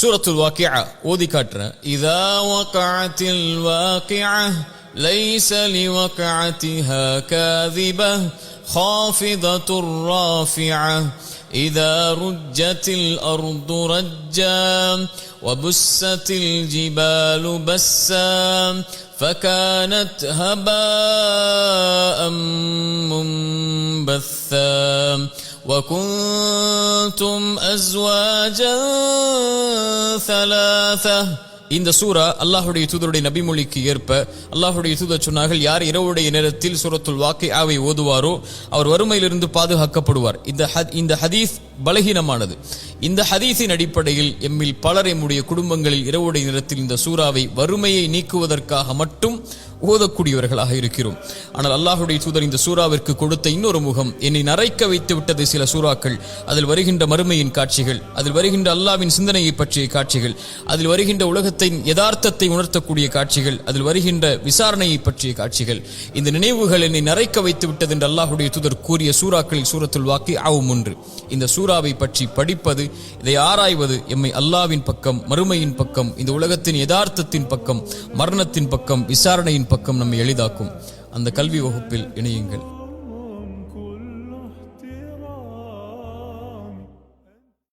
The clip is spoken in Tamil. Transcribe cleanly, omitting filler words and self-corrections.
சூரத்துல் வாக்கிஆ ஓதி காட்டுறேன். இதா வகஅத்தில் வாக்கிஆ லைஸ லிவகஅத்திஹா காதிபா ஹாஃபிதத்துர் ராஃபிஆ இதா ருஜ்ஜத்தில் அர்து ரஜ்ஜா வபுஸ்ஸத்தில் ஜிபாலு பஸ்ஸா فكانت هباء منبثا وكنتم أزواجا ثلاثة. இந்த சூரா அல்லாஹ்வுடைய தூதருடைய நபிமொழிக்கு ஏற்ப அல்லாஹ்வுடைய தூதர் சொன்னார்கள், யார் இரவுடைய நேரத்தில் சூரத்துல் வாக்கிஆவை ஓதுவாரோ அவர் வறுமையிலிருந்து பாதுகாக்கப்படுவார். இந்த ஹதீஸ் பலகீனமானது. இந்த ஹதீஸின் அடிப்படையில் எம்மில் பலர் எம்முடைய குடும்பங்களில் இரவுடைய நேரத்தில் இந்த சூராவை வறுமையை நீக்குவதற்காக மட்டும் ஓதக்கூடியவர்களாக இருக்கிறோம். ஆனால் அல்லாஹ்வுடைய தூதர் இந்த சூராவிற்கு கொடுத்த இன்னொரு முகம், என்னை நரைக்க வைத்து விட்டது சில சூறாக்கள். அதில் வருகின்ற மறுமையின் காட்சிகள், அதில் வருகின்ற அல்லாஹ்வின் சிந்தனையை பற்றிய காட்சிகள், அதில் வருகின்ற உலகத்தின் யதார்த்தத்தை உணர்த்தக்கூடிய காட்சிகள், அதில் வருகின்ற விசாரணையை பற்றிய காட்சிகள். இந்த நினைவுகள் என்னை நரைக்க வைத்து விட்டது என்று அல்லாஹ்வுடைய தூதர் கூறிய சூறாக்களில் சூரத்துல் வாக்கிஆவும் ஒன்று. இந்த சூறாவை பற்றி படிப்பது, இதை ஆராய்வது எம்மை அல்லாஹ்வின் பக்கம், மறுமையின் பக்கம், இந்த உலகத்தின் யதார்த்தத்தின் பக்கம், மரணத்தின் பக்கம், விசாரணையின் பக்கம் நம்மை எளிதாக்கும். அந்த கல்வி வகுப்பில் இணையுங்கள்.